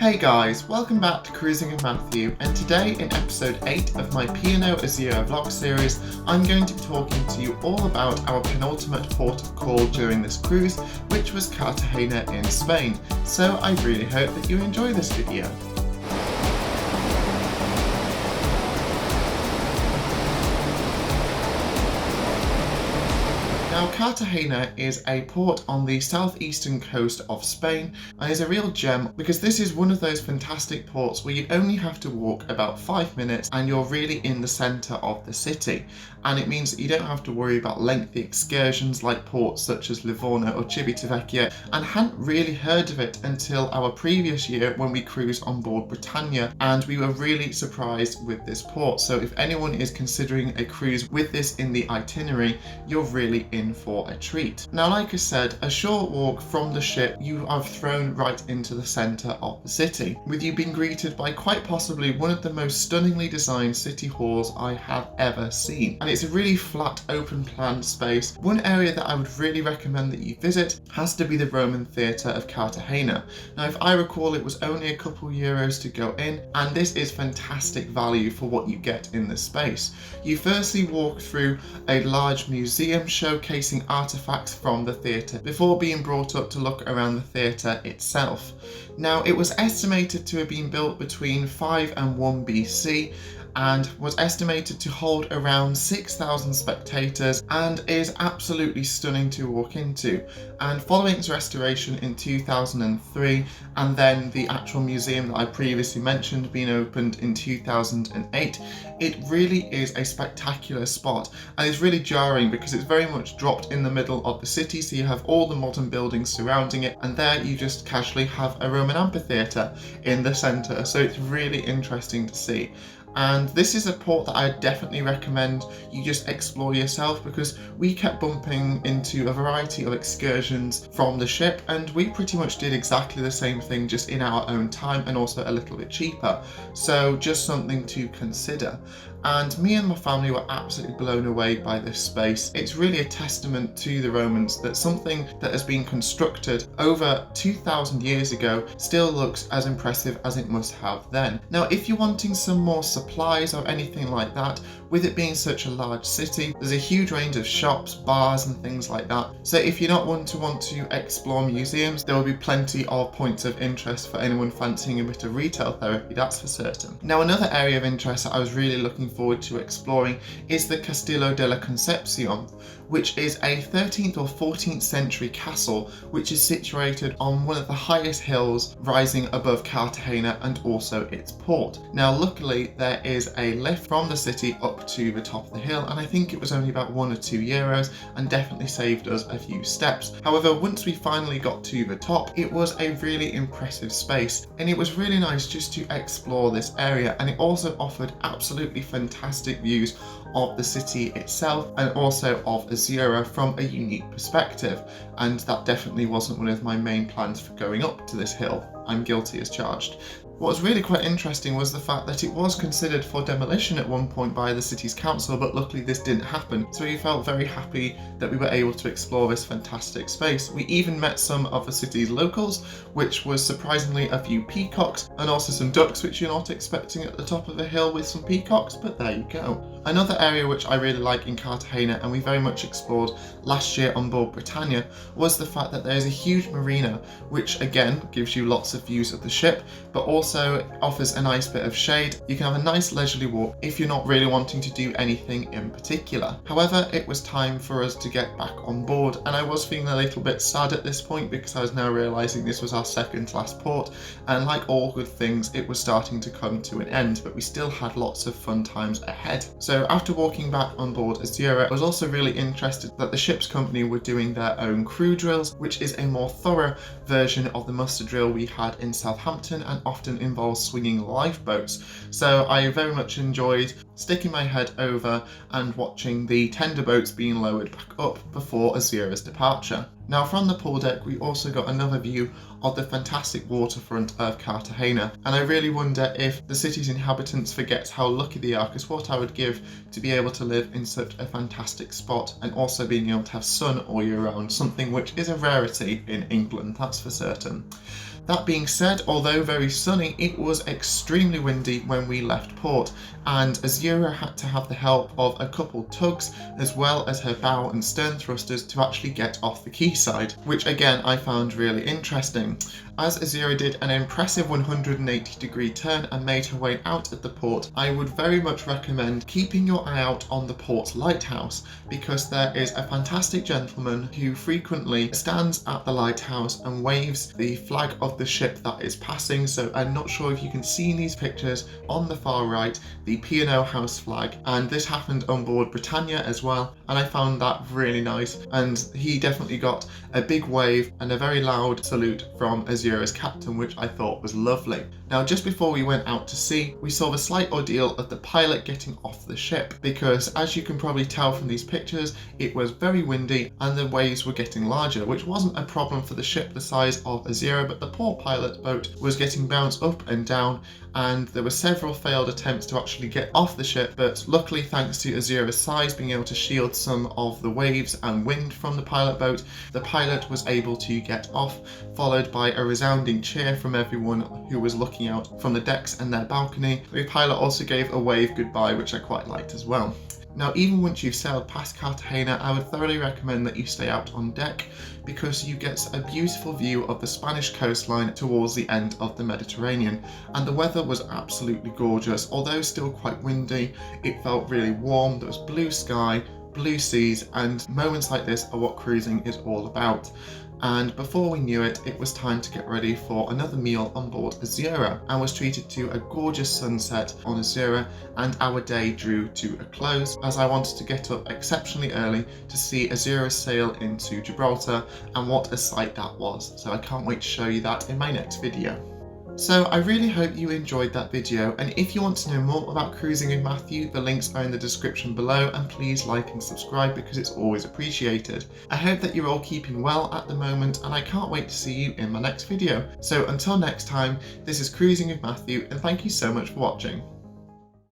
Hey guys, welcome back to Cruising with Matthew, and today in episode 8 of my P&O Azura vlog series, I'm going to be talking to you all about our penultimate port of call during this cruise, which was Cartagena in Spain. So I really hope that you enjoy this video. Now, Cartagena is a port on the southeastern coast of Spain and is a real gem because this is one of those fantastic ports where you only have to walk about 5 minutes and you're really in the centre of the city. And it means that you don't have to worry about lengthy excursions like ports such as Livorno or Civitavecchia, and hadn't really heard of it until our previous year when we cruised on board Britannia, and we were really surprised with this port. So if anyone is considering a cruise with this in the itinerary, you're really in for a treat. Now, like I said, a short walk from the ship, you are thrown right into the centre of the city, with you being greeted by quite possibly one of the most stunningly designed city halls I have ever seen. And it's a really flat, open plan space. One area that I would really recommend that you visit has to be the Roman Theatre of Cartagena. Now, if I recall, it was only a couple euros to go in, and this is fantastic value for what you get in the space. You firstly walk through a large museum showcasing artifacts from the theatre before being brought up to look around the theatre itself. Now, it was estimated to have been built between 5 and 1 BC and was estimated to hold around 6,000 spectators and is absolutely stunning to walk into. And following its restoration in 2003 and then the actual museum that I previously mentioned being opened in 2008, it really is a spectacular spot, and it's really jarring because it's very much dropped in the middle of the city, so you have all the modern buildings surrounding it, and there you just casually have a Roman amphitheater in the centre, so it's really interesting to see. And this is a port that I definitely recommend you just explore yourself, because we kept bumping into a variety of excursions from the ship, and we pretty much did exactly the same thing just in our own time and also a little bit cheaper. So just something to consider. And me and my family were absolutely blown away by this space. It's really a testament to the Romans that something that has been constructed over 2,000 years ago still looks as impressive as it must have then. Now, if you're wanting some more supplies or anything like that, with it being such a large city, there's a huge range of shops, bars and things like that. So if you're not one to want to explore museums, there will be plenty of points of interest for anyone fancying a bit of retail therapy, that's for certain. Now, another area of interest that I was really looking forward to exploring is the Castillo De La Concepcion, which is a 13th or 14th century castle which is situated on one of the highest hills rising above Cartagena and also its port. Now, luckily there is a lift from the city up to the top of the hill, and I think it was only about 1 or 2 euros and definitely saved us a few steps. However, once we finally got to the top, it was a really impressive space, and it was really nice just to explore this area, and it also offered absolutely fantastic views of the city itself and also of Azura from a unique perspective, and that definitely wasn't one of my main plans for going up to this hill. I'm guilty as charged. What was really quite interesting was the fact that it was considered for demolition at one point by the city's council, but luckily this didn't happen, so we felt very happy that we were able to explore this fantastic space. We even met some of the city's locals, which was surprisingly a few peacocks and also some ducks, which you're not expecting at the top of a hill with some peacocks, but there you go. Another area which I really like in Cartagena, and we very much explored last year on board Britannia, was the fact that there is a huge marina, which again gives you lots of views of the ship, but also offers a nice bit of shade. You can have a nice leisurely walk if you're not really wanting to do anything in particular. However, it was time for us to get back on board, and I was feeling a little bit sad at this point because I was now realising this was our second to last port, and like all good things, it was starting to come to an end, but we still had lots of fun times ahead. So after walking back on board Azura, I was also really interested that the ship's company were doing their own crew drills, which is a more thorough version of the muster drill we had in Southampton and often involves swinging lifeboats. So I very much enjoyed sticking my head over and watching the tender boats being lowered back up before Azura's departure. Now from the pool deck we also got another view of the fantastic waterfront of Cartagena, and I really wonder if the city's inhabitants forget how lucky they are, because what I would give to be able to live in such a fantastic spot and also being able to have sun all year round, something which is a rarity in England, that's for certain. That being said, although very sunny, it was extremely windy when we left port, and Azura had to have the help of a couple tugs as well as her bow and stern thrusters to actually get off the quayside, which again I found really interesting. As Azura did an impressive 180-degree turn and made her way out of the port, I would very much recommend keeping your eye out on the port's lighthouse, because there is a fantastic gentleman who frequently stands at the lighthouse and waves the flag of the ship that is passing. So I'm not sure if you can see in these pictures on the far right the P&O house flag, and this happened on board Britannia as well, and I found that really nice, and he definitely got a big wave and a very loud salute from Azura's captain, which I thought was lovely. Now just before we went out to sea, we saw the slight ordeal of the pilot getting off the ship, because as you can probably tell from these pictures, it was very windy and the waves were getting larger, which wasn't a problem for the ship the size of Azura, but the poor pilot boat was getting bounced up and down, and there were several failed attempts to actually get off the ship, but luckily thanks to Azura's size being able to shield some of the waves and wind from the pilot boat, the pilot was able to get off, followed by a resounding cheer from everyone who was looking out from the decks and their balcony. The pilot also gave a wave goodbye, which I quite liked as well. Now, even once you've sailed past Cartagena, I would thoroughly recommend that you stay out on deck, because you get a beautiful view of the Spanish coastline towards the end of the Mediterranean, and the weather was absolutely gorgeous. Although still quite windy, it felt really warm. There was blue sky, blue seas, and moments like this are what cruising is all about. And before we knew it, it was time to get ready for another meal on board Azura, and was treated to a gorgeous sunset on Azura, and our day drew to a close as I wanted to get up exceptionally early to see Azura sail into Gibraltar, and what a sight that was. So I can't wait to show you that in my next video. So I really hope you enjoyed that video, and if you want to know more about cruising with Matthew, the links are in the description below, and please like and subscribe because it's always appreciated. I hope that you're all keeping well at the moment, and I can't wait to see you in my next video. So until next time, this is Cruising with Matthew, and thank you so much for watching.